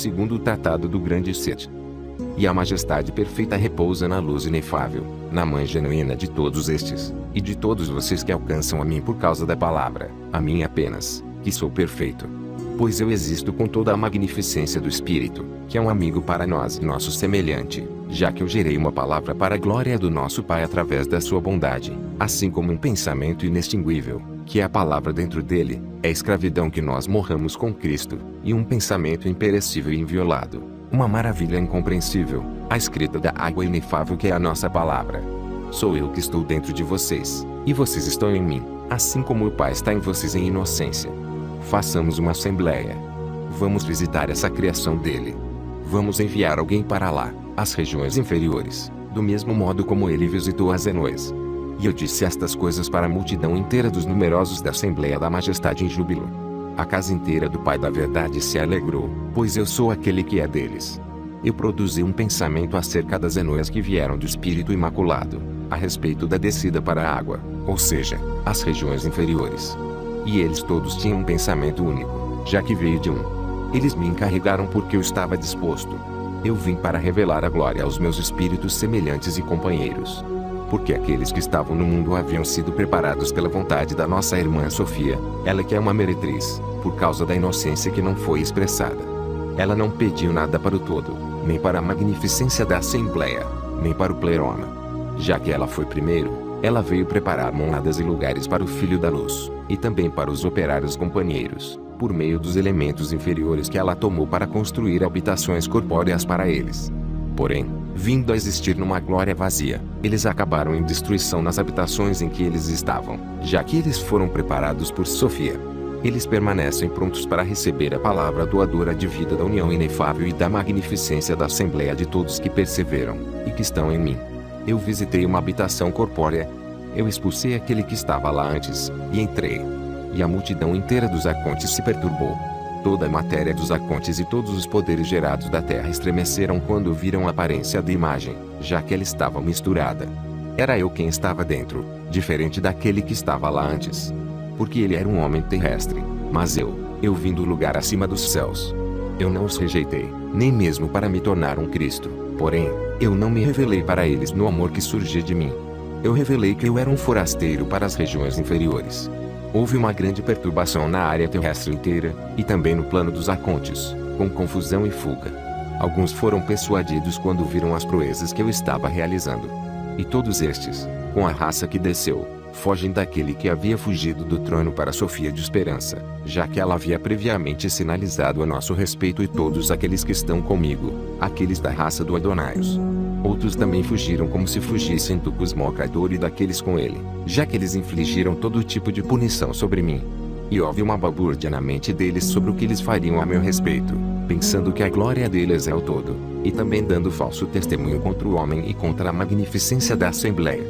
segundo o tratado do grande Sete. E a majestade perfeita repousa na luz inefável, na mãe genuína de todos estes, e de todos vocês que alcançam a mim por causa da palavra, a mim apenas, que sou perfeito. Pois eu existo com toda a magnificência do Espírito, que é um amigo para nós e nosso semelhante, já que eu gerei uma palavra para a glória do nosso Pai através da sua bondade, assim como um pensamento inextinguível, que é a palavra dentro dele, é escravidão que nós morramos com Cristo, e um pensamento imperecível e inviolado, uma maravilha incompreensível, a escrita da água inefável que é a nossa palavra. Sou eu que estou dentro de vocês, e vocês estão em mim, assim como o Pai está em vocês em inocência. Façamos uma assembleia. Vamos visitar essa criação dele. Vamos enviar alguém para lá, as regiões inferiores, do mesmo modo como ele visitou as Enóis. E eu disse estas coisas para a multidão inteira dos numerosos da Assembleia da Majestade em júbilo. A casa inteira do Pai da Verdade se alegrou, pois eu sou aquele que é deles. Eu produzi um pensamento acerca das Enóis que vieram do Espírito Imaculado, a respeito da descida para a água, ou seja, as regiões inferiores. E eles todos tinham um pensamento único, já que veio de um. Eles me encarregaram porque eu estava disposto. Eu vim para revelar a glória aos meus espíritos semelhantes e companheiros. Porque aqueles que estavam no mundo haviam sido preparados pela vontade da nossa irmã Sofia, ela que é uma meretriz, por causa da inocência que não foi expressada. Ela não pediu nada para o todo, nem para a magnificência da Assembleia, nem para o pleroma. Já que ela foi primeiro, ela veio preparar moradas e lugares para o Filho da Luz, e também para os operários companheiros, por meio dos elementos inferiores que ela tomou para construir habitações corpóreas para eles. Porém, vindo a existir numa glória vazia, eles acabaram em destruição nas habitações em que eles estavam, já que eles foram preparados por Sofia. Eles permanecem prontos para receber a palavra doadora de vida da união inefável e da magnificência da Assembleia de todos que perseveram, e que estão em mim. Eu visitei uma habitação corpórea. Eu expulsei aquele que estava lá antes, e entrei. E a multidão inteira dos arcontes se perturbou. Toda a matéria dos arcontes e todos os poderes gerados da terra estremeceram quando viram a aparência da imagem, já que ela estava misturada. Era eu quem estava dentro, diferente daquele que estava lá antes. Porque ele era um homem terrestre, mas eu vim do lugar acima dos céus. Eu não os rejeitei, nem mesmo para me tornar um Cristo. Porém, eu não me revelei para eles no amor que surgia de mim. Eu revelei que eu era um forasteiro para as regiões inferiores. Houve uma grande perturbação na área terrestre inteira, e também no plano dos arcontes, com confusão e fuga. Alguns foram persuadidos quando viram as proezas que eu estava realizando. E todos estes, com a raça que desceu, fogem daquele que havia fugido do trono para Sofia de Esperança, já que ela havia previamente sinalizado a nosso respeito e todos aqueles que estão comigo, aqueles da raça do Adonaios. Outros também fugiram como se fugissem do Cosmocador e daqueles com ele, já que eles infligiram todo tipo de punição sobre mim. E houve uma balbúrdia na mente deles sobre o que eles fariam a meu respeito, pensando que a glória deles é o todo, e também dando falso testemunho contra o homem e contra a magnificência da Assembleia.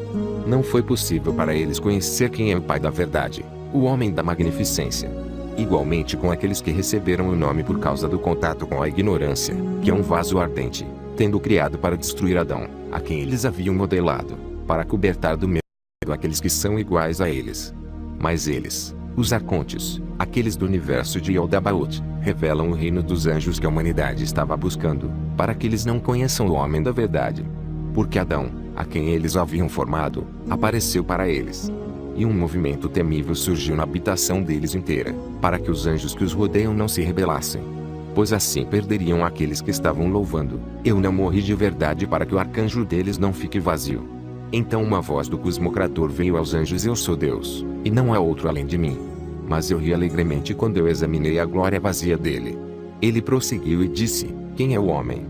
Não foi possível para eles conhecer quem é o Pai da Verdade, o homem da magnificência. Igualmente com aqueles que receberam o nome por causa do contato com a ignorância, que é um vaso ardente, tendo criado para destruir Adão, a quem eles haviam modelado, para cobertar do medo aqueles que são iguais a eles. Mas eles, os arcontes, aqueles do universo de Yaldabaoth, revelam o reino dos anjos que a humanidade estava buscando, para que eles não conheçam o homem da verdade. Porque Adão, a quem eles haviam formado, apareceu para eles. E um movimento temível surgiu na habitação deles inteira, para que os anjos que os rodeiam não se rebelassem. Pois assim perderiam aqueles que estavam louvando. Eu não morri de verdade para que o arcanjo deles não fique vazio. Então uma voz do Cosmocrator veio aos anjos: eu sou Deus, e não há outro além de mim. Mas eu ri alegremente quando eu examinei a glória vazia dele. Ele prosseguiu e disse: quem é o homem?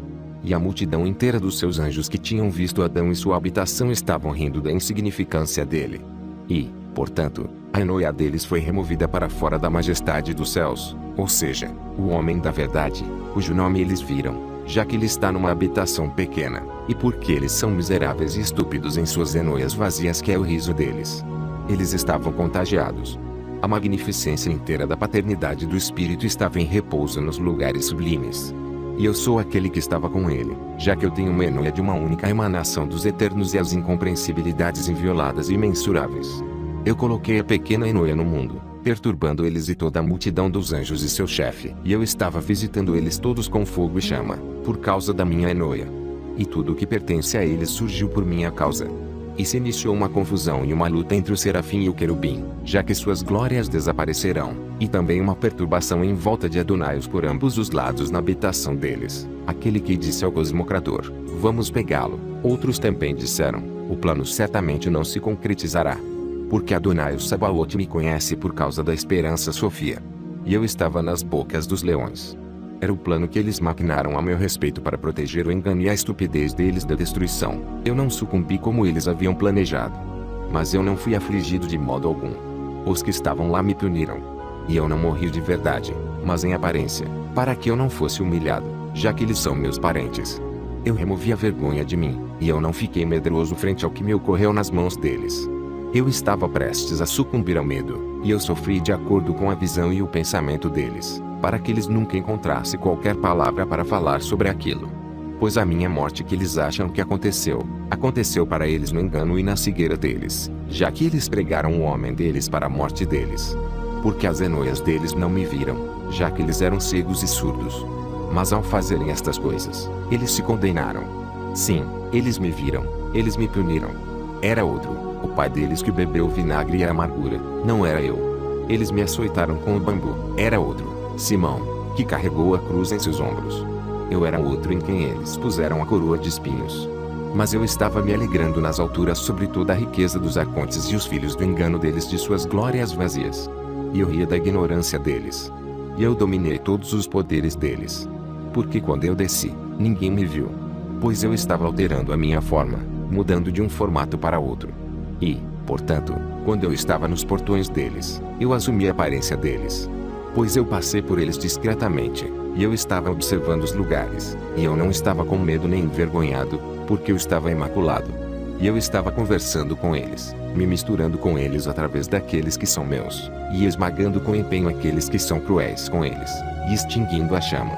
E a multidão inteira dos seus anjos que tinham visto Adão e sua habitação estavam rindo da insignificância dele. E, portanto, a enoia deles foi removida para fora da majestade dos céus, ou seja, o homem da verdade, cujo nome eles viram, já que ele está numa habitação pequena, e porque eles são miseráveis e estúpidos em suas enoias vazias que é o riso deles. Eles estavam contagiados. A magnificência inteira da paternidade do Espírito estava em repouso nos lugares sublimes. E eu sou aquele que estava com ele, já que eu tenho uma enoia de uma única emanação dos eternos e as incompreensibilidades invioladas e imensuráveis. Eu coloquei a pequena enoia no mundo, perturbando eles e toda a multidão dos anjos e seu chefe. E eu estava visitando eles todos com fogo e chama, por causa da minha Enoia. E tudo o que pertence a eles surgiu por minha causa. E se iniciou uma confusão e uma luta entre o serafim e o querubim, já que suas glórias desaparecerão, e também uma perturbação em volta de Adonaios por ambos os lados na habitação deles. Aquele que disse ao cosmocrador, vamos pegá-lo, outros também disseram, o plano certamente não se concretizará. Porque Adonaios Sabaoth me conhece por causa da esperança Sofia. E eu estava nas bocas dos leões. Era o plano que eles maquinaram a meu respeito para proteger o engano e a estupidez deles da destruição. Eu não sucumbi como eles haviam planejado. Mas eu não fui afligido de modo algum. Os que estavam lá me puniram. E eu não morri de verdade, mas em aparência, para que eu não fosse humilhado, já que eles são meus parentes. Eu removi a vergonha de mim, e eu não fiquei medroso frente ao que me ocorreu nas mãos deles. Eu estava prestes a sucumbir ao medo, e eu sofri de acordo com a visão e o pensamento deles, para que eles nunca encontrassem qualquer palavra para falar sobre aquilo. Pois a minha morte que eles acham que aconteceu, aconteceu para eles no engano e na cegueira deles, já que eles pregaram o homem deles para a morte deles. Porque as Enoias deles não me viram, já que eles eram cegos e surdos. Mas ao fazerem estas coisas, eles se condenaram. Sim, eles me viram, eles me puniram. Era outro, o pai deles que bebeu vinagre e a amargura, não era eu. Eles me açoitaram com o bambu, era outro, Simão, que carregou a cruz em seus ombros. Eu era outro em quem eles puseram a coroa de espinhos. Mas eu estava me alegrando nas alturas sobre toda a riqueza dos arcontes e os filhos do engano deles de suas glórias vazias. E eu ria da ignorância deles. E eu dominei todos os poderes deles. Porque quando eu desci, ninguém me viu. Pois eu estava alterando a minha forma, mudando de um formato para outro. E, portanto, quando eu estava nos portões deles, eu assumi a aparência deles. Pois eu passei por eles discretamente, e eu estava observando os lugares, e eu não estava com medo nem envergonhado, porque eu estava imaculado. E eu estava conversando com eles, me misturando com eles através daqueles que são meus, e esmagando com empenho aqueles que são cruéis com eles, e extinguindo a chama.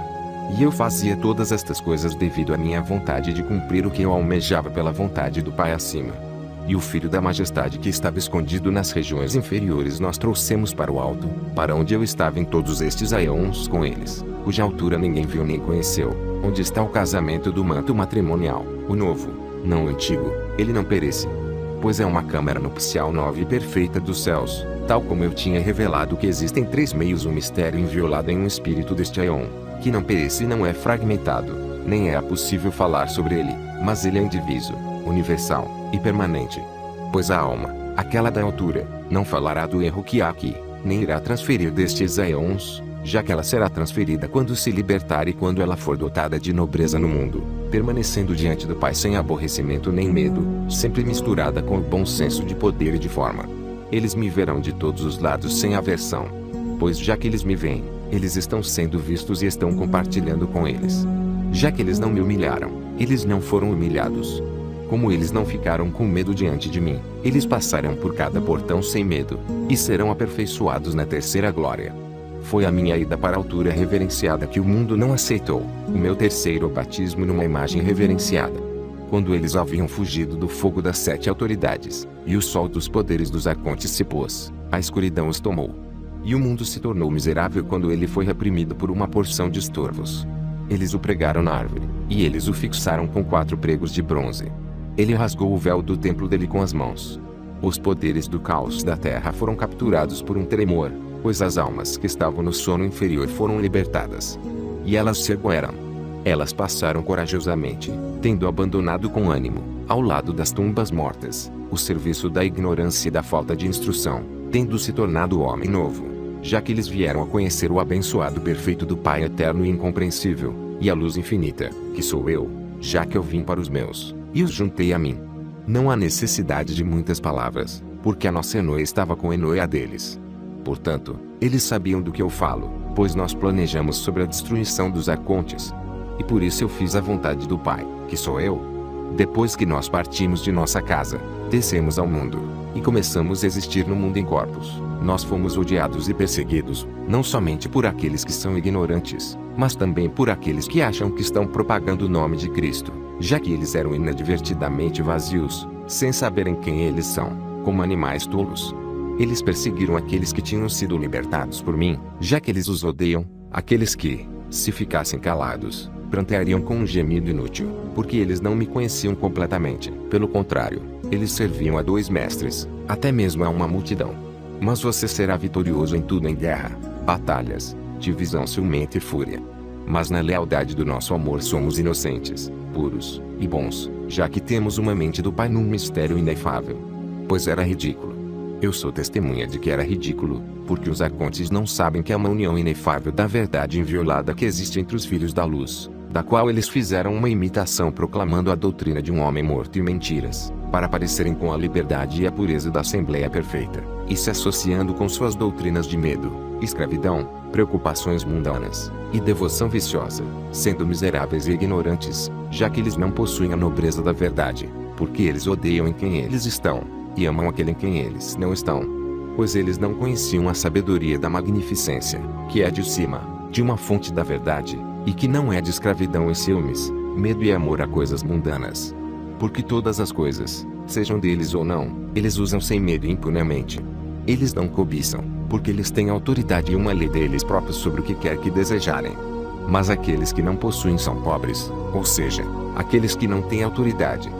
E eu fazia todas estas coisas devido à minha vontade de cumprir o que eu almejava pela vontade do Pai acima. E o Filho da Majestade que estava escondido nas regiões inferiores nós trouxemos para o alto, para onde eu estava em todos estes aeons com eles, cuja altura ninguém viu nem conheceu, onde está o casamento do manto matrimonial, o novo, não o antigo, ele não perece. Pois é uma câmara nupcial nova e perfeita dos céus, tal como eu tinha revelado que existem 3 meios um mistério inviolado em um espírito deste aeon, que não perece e não é fragmentado, nem é possível falar sobre ele, mas ele é indiviso, universal e permanente. Pois a alma, aquela da altura, não falará do erro que há aqui, nem irá transferir destes aeons, já que ela será transferida quando se libertar e quando ela for dotada de nobreza no mundo, permanecendo diante do Pai sem aborrecimento nem medo, sempre misturada com o bom senso de poder e de forma. Eles me verão de todos os lados sem aversão. Pois já que eles me veem, eles estão sendo vistos e estão compartilhando com eles. Já que eles não me humilharam, eles não foram humilhados. Como eles não ficaram com medo diante de mim, eles passarão por cada portão sem medo, e serão aperfeiçoados na terceira glória. Foi a minha ida para a altura reverenciada que o mundo não aceitou, o meu terceiro batismo numa imagem reverenciada. Quando eles haviam fugido do fogo das 7 autoridades, e o sol dos poderes dos arcontes se pôs, a escuridão os tomou. E o mundo se tornou miserável quando ele foi reprimido por uma porção de estorvos. Eles o pregaram na árvore, e eles o fixaram com 4 pregos de bronze. Ele rasgou o véu do templo dele com as mãos. Os poderes do caos da terra foram capturados por um tremor, pois as almas que estavam no sono inferior foram libertadas. E elas se ergueram. Elas passaram corajosamente, tendo abandonado com ânimo, ao lado das tumbas mortas, o serviço da ignorância e da falta de instrução, tendo se tornado homem novo, já que eles vieram a conhecer o abençoado perfeito do Pai eterno e incompreensível, e a luz infinita, que sou eu, já que eu vim para os meus, e os juntei a mim. Não há necessidade de muitas palavras, porque a nossa Enoia estava com a Enoia deles. Portanto, eles sabiam do que eu falo, pois nós planejamos sobre a destruição dos arcontes. E por isso eu fiz a vontade do Pai, que sou eu. Depois que nós partimos de nossa casa, descemos ao mundo, e começamos a existir no mundo em corpos. Nós fomos odiados e perseguidos, não somente por aqueles que são ignorantes, mas também por aqueles que acham que estão propagando o nome de Cristo, já que eles eram inadvertidamente vazios, sem saberem quem eles são, como animais tolos. Eles perseguiram aqueles que tinham sido libertados por mim, já que eles os odeiam, aqueles que, se ficassem calados, pranteariam com um gemido inútil, porque eles não me conheciam completamente. Pelo contrário, eles serviam a 2 mestres, até mesmo a uma multidão. Mas você será vitorioso em tudo, em guerra, batalhas, divisão ciumenta e fúria. Mas na lealdade do nosso amor somos inocentes, puros e bons, já que temos uma mente do Pai num mistério inefável. Pois era ridículo. Eu sou testemunha de que era ridículo, porque os arcontes não sabem que é uma união inefável da verdade inviolada que existe entre os filhos da luz, da qual eles fizeram uma imitação proclamando a doutrina de um homem morto e mentiras, para parecerem com a liberdade e a pureza da Assembleia Perfeita, e se associando com suas doutrinas de medo, escravidão, preocupações mundanas, e devoção viciosa, sendo miseráveis e ignorantes, já que eles não possuem a nobreza da verdade, porque eles odeiam em quem eles estão, e amam aquele em quem eles não estão. Pois eles não conheciam a sabedoria da magnificência, que é de cima, de uma fonte da verdade, e que não é de escravidão e ciúmes, medo e amor a coisas mundanas. Porque todas as coisas, sejam deles ou não, eles usam sem medo e impunemente. Eles não cobiçam, porque eles têm autoridade e uma lei deles próprios sobre o que quer que desejarem. Mas aqueles que não possuem são pobres, ou seja, aqueles que não têm autoridade.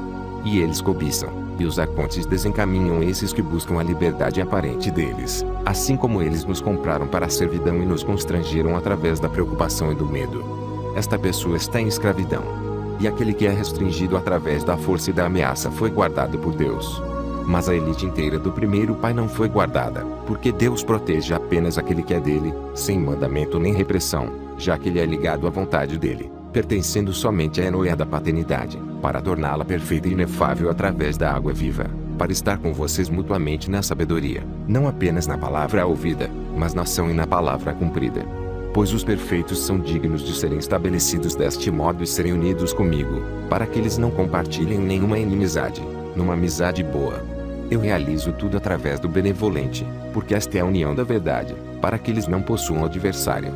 E eles cobiçam, e os arcontes desencaminham esses que buscam a liberdade aparente deles, assim como eles nos compraram para a servidão e nos constrangeram através da preocupação e do medo. Esta pessoa está em escravidão. E aquele que é restringido através da força e da ameaça foi guardado por Deus. Mas a elite inteira do primeiro pai não foi guardada, porque Deus protege apenas aquele que é dele, sem mandamento nem repressão, já que ele é ligado à vontade dele, pertencendo somente à Enoé da paternidade, para torná-la perfeita e inefável através da água viva, para estar com vocês mutuamente na sabedoria, não apenas na palavra ouvida, mas na ação e na palavra cumprida. Pois os perfeitos são dignos de serem estabelecidos deste modo e serem unidos comigo, para que eles não compartilhem nenhuma inimizade, numa amizade boa. Eu realizo tudo através do benevolente, porque esta é a união da verdade, para que eles não possuam adversário.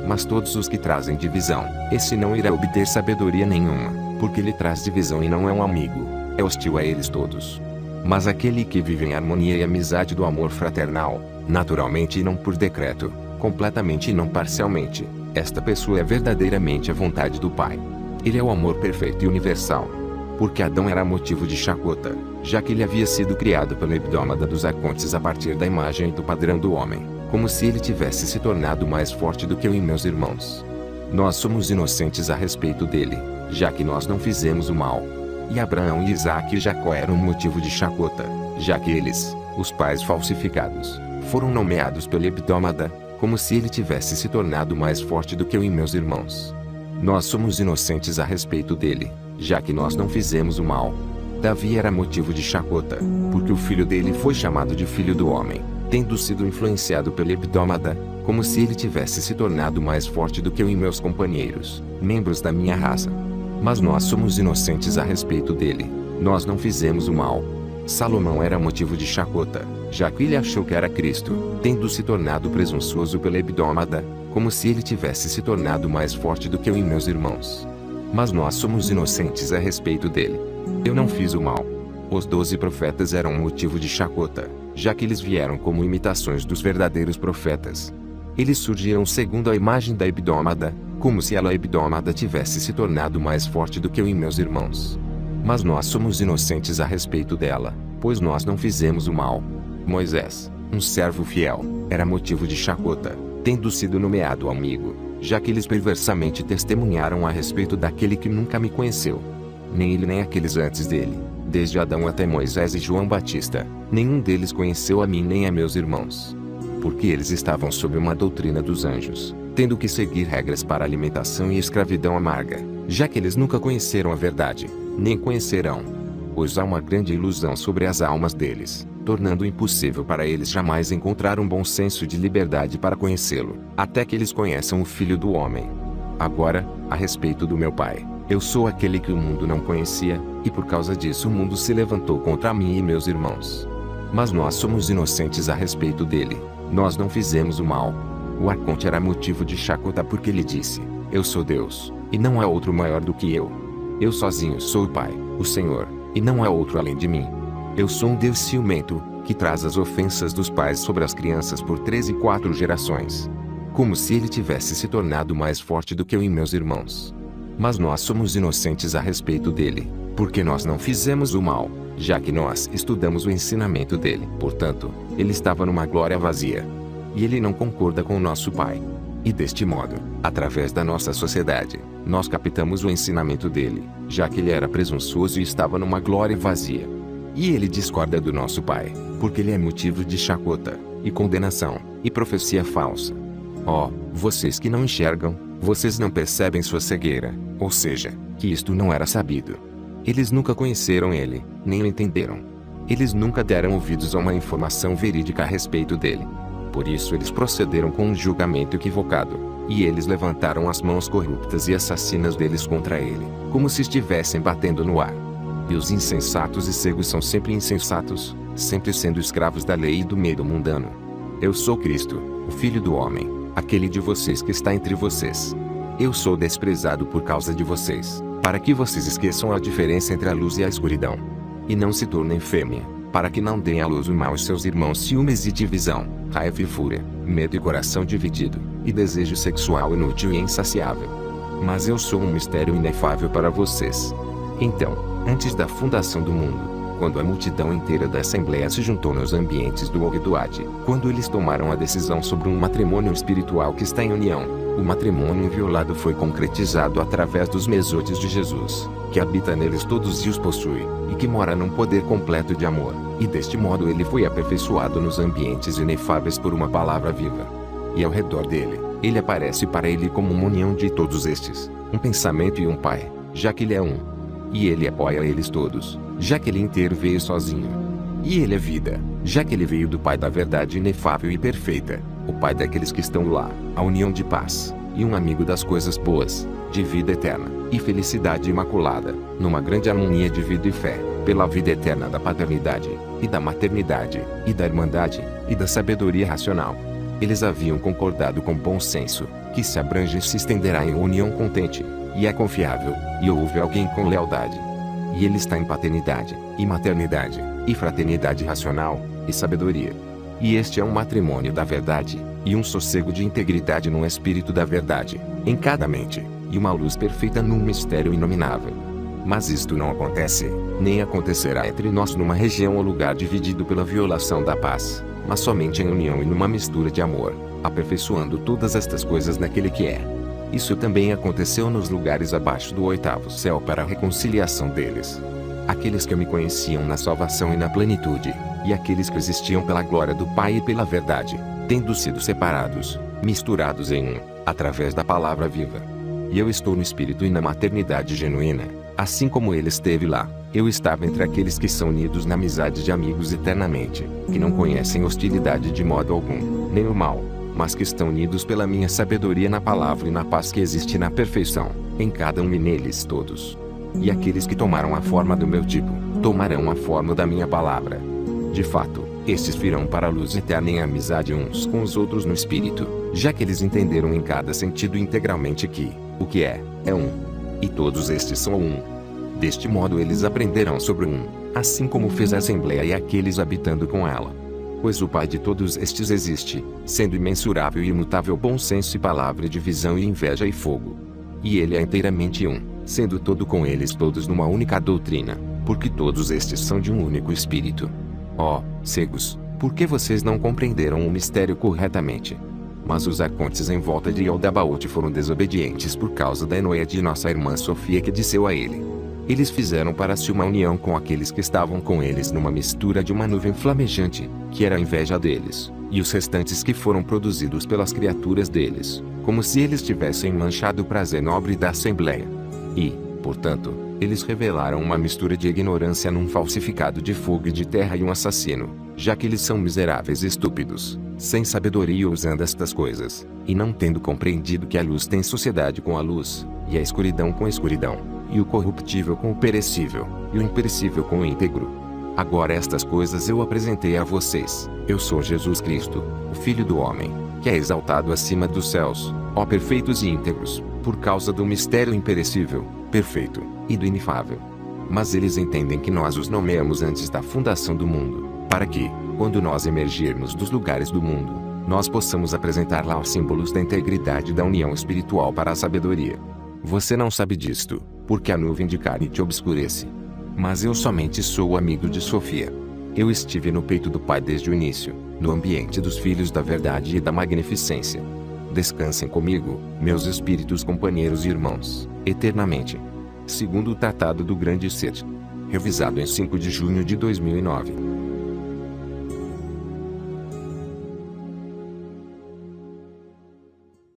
Mas todos os que trazem divisão, esse não irá obter sabedoria nenhuma, porque ele traz divisão e não é um amigo, é hostil a eles todos. Mas aquele que vive em harmonia e amizade do amor fraternal, naturalmente e não por decreto, completamente e não parcialmente, esta pessoa é verdadeiramente a vontade do Pai. Ele é o amor perfeito e universal. Porque Adão era motivo de chacota, já que ele havia sido criado pelo hebdômada dos arcontes a partir da imagem e do padrão do homem, como se ele tivesse se tornado mais forte do que eu e meus irmãos. Nós somos inocentes a respeito dele, já que nós não fizemos o mal. E Abraão e Isaque e Jacó eram motivo de chacota, já que eles, os pais falsificados, foram nomeados pelo hebdômada, como se ele tivesse se tornado mais forte do que eu e meus irmãos. Nós somos inocentes a respeito dele, já que nós não fizemos o mal. Davi era motivo de chacota, porque o filho dele foi chamado de filho do homem, tendo sido influenciado pelo hebdômada, como se ele tivesse se tornado mais forte do que eu e meus companheiros, membros da minha raça. Mas nós somos inocentes a respeito dele, nós não fizemos o mal. Salomão era motivo de chacota, já que ele achou que era Cristo, tendo se tornado presunçoso pela hebdômada, como se ele tivesse se tornado mais forte do que eu e meus irmãos. Mas nós somos inocentes a respeito dele. Eu não fiz o mal. Os 12 profetas eram motivo de chacota, já que eles vieram como imitações dos verdadeiros profetas. Eles surgiram segundo a imagem da hebdômada, como se ela, a hebdômada, tivesse se tornado mais forte do que eu e meus irmãos. Mas nós somos inocentes a respeito dela, pois nós não fizemos o mal. Moisés, um servo fiel, era motivo de chacota, tendo sido nomeado amigo, já que eles perversamente testemunharam a respeito daquele que nunca me conheceu. Nem ele nem aqueles antes dele, desde Adão até Moisés e João Batista, nenhum deles conheceu a mim nem a meus irmãos. Porque eles estavam sob uma doutrina dos anjos, tendo que seguir regras para alimentação e escravidão amarga, já que eles nunca conheceram a verdade, nem conhecerão. Pois há uma grande ilusão sobre as almas deles, tornando impossível para eles jamais encontrar um bom senso de liberdade para conhecê-lo, até que eles conheçam o Filho do Homem. Agora, a respeito do meu Pai, eu sou aquele que o mundo não conhecia, e por causa disso o mundo se levantou contra mim e meus irmãos. Mas nós somos inocentes a respeito dele, nós não fizemos o mal. O arconte era motivo de chacota porque ele disse: eu sou Deus, e não há outro maior do que eu. Eu sozinho sou o Pai, o Senhor, e não há outro além de mim. Eu sou um Deus ciumento, que traz as ofensas dos pais sobre as crianças por 3 e 4 gerações. Como se ele tivesse se tornado mais forte do que eu e meus irmãos. Mas nós somos inocentes a respeito dele, porque nós não fizemos o mal, já que nós estudamos o ensinamento dele. Portanto, ele estava numa glória vazia. E ele não concorda com o nosso pai. E deste modo, através da nossa sociedade, nós captamos o ensinamento dele, já que ele era presunçoso e estava numa glória vazia. E ele discorda do nosso pai, porque ele é motivo de chacota, e condenação, e profecia falsa. Oh, vocês que não enxergam, vocês não percebem sua cegueira, ou seja, que isto não era sabido. Eles nunca conheceram ele, nem o entenderam. Eles nunca deram ouvidos a uma informação verídica a respeito dele. Por isso eles procederam com um julgamento equivocado, e eles levantaram as mãos corruptas e assassinas deles contra ele, como se estivessem batendo no ar. E os insensatos e cegos são sempre insensatos, sempre sendo escravos da lei e do medo mundano. Eu sou Cristo, o Filho do Homem, aquele de vocês que está entre vocês. Eu sou desprezado por causa de vocês, para que vocês esqueçam a diferença entre a luz e a escuridão. E não se tornem fêmea, para que não deem à luz o mal aos seus irmãos ciúmes e divisão, raiva e fúria, medo e coração dividido, e desejo sexual inútil e insaciável. Mas eu sou um mistério inefável para vocês. Então, antes da fundação do mundo, quando a multidão inteira da Assembleia se juntou nos ambientes do Ogdoad, quando eles tomaram a decisão sobre um matrimônio espiritual que está em união, o matrimônio inviolado foi concretizado através dos mesotes de Jesus, que habita neles todos e os possui, e que mora num poder completo de amor, e deste modo ele foi aperfeiçoado nos ambientes inefáveis por uma palavra viva. E ao redor dele, ele aparece para ele como uma união de todos estes, um pensamento e um pai, já que ele é um. E ele apoia eles todos, já que ele inteiro veio sozinho. E ele é vida, já que ele veio do Pai da verdade inefável e perfeita, o Pai daqueles que estão lá, a união de paz, e um amigo das coisas boas, de vida eterna, e felicidade imaculada, numa grande harmonia de vida e fé, pela vida eterna da paternidade, e da maternidade, e da irmandade, e da sabedoria racional. Eles haviam concordado com bom senso, que se abrange e se estenderá em união contente, e é confiável, e ouve alguém com lealdade. E ele está em paternidade, e maternidade, e fraternidade racional, e sabedoria. E este é um matrimônio da verdade, e um sossego de integridade no espírito da verdade, em cada mente, e uma luz perfeita num mistério inominável. Mas isto não acontece, nem acontecerá entre nós numa região ou lugar dividido pela violação da paz, mas somente em união e numa mistura de amor, aperfeiçoando todas estas coisas naquele que é. Isso também aconteceu nos lugares abaixo do 8º céu para a reconciliação deles. Aqueles que me conheciam na salvação e na plenitude, e aqueles que existiam pela glória do Pai e pela verdade, tendo sido separados, misturados em um, através da palavra viva. E eu estou no Espírito e na maternidade genuína, assim como ele esteve lá. Eu estava entre aqueles que são unidos na amizade de amigos eternamente, que não conhecem hostilidade de modo algum, nem o mal, mas que estão unidos pela minha sabedoria na palavra e na paz que existe na perfeição, em cada um e neles todos. E aqueles que tomaram a forma do meu tipo, tomarão a forma da minha palavra. De fato, estes virão para a luz eterna em amizade uns com os outros no Espírito, já que eles entenderam em cada sentido integralmente que, o que é um. E todos estes são um. Deste modo eles aprenderão sobre um, assim como fez a Assembleia e aqueles habitando com ela. Pois o Pai de todos estes existe, sendo imensurável e imutável bom senso e palavra de visão e inveja e fogo. E ele é inteiramente um, sendo todo com eles todos numa única doutrina, porque todos estes são de um único Espírito. Ó, cegos, por que vocês não compreenderam o mistério corretamente? Mas os arcontes em volta de Eldabaote foram desobedientes por causa da enoia de nossa irmã Sofia que disseu a ele. Eles fizeram para si uma união com aqueles que estavam com eles numa mistura de uma nuvem flamejante, que era a inveja deles, e os restantes que foram produzidos pelas criaturas deles, como se eles tivessem manchado o prazer nobre da Assembleia. E, portanto, eles revelaram uma mistura de ignorância num falsificado de fogo e de terra e um assassino, já que eles são miseráveis e estúpidos, sem sabedoria usando estas coisas, e não tendo compreendido que a luz tem sociedade com a luz, e a escuridão com a escuridão, e o corruptível com o perecível, e o imperecível com o íntegro. Agora estas coisas eu apresentei a vocês. Eu sou Jesus Cristo, o Filho do Homem, que é exaltado acima dos céus, ó perfeitos e íntegros, por causa do mistério imperecível, perfeito, e do inefável. Mas eles entendem que nós os nomeamos antes da fundação do mundo, para que, Quando nós emergirmos dos lugares do mundo, nós possamos apresentar lá os símbolos da integridade e da união espiritual para a sabedoria. Você não sabe disto, porque a nuvem de carne te obscurece. Mas eu somente sou o amigo de Sofia. Eu estive no peito do Pai desde o início, no ambiente dos filhos da verdade e da magnificência. Descansem comigo, meus espíritos companheiros e irmãos, eternamente. Segundo o Tratado do Grande Ser. Revisado em 5 de junho de 2009.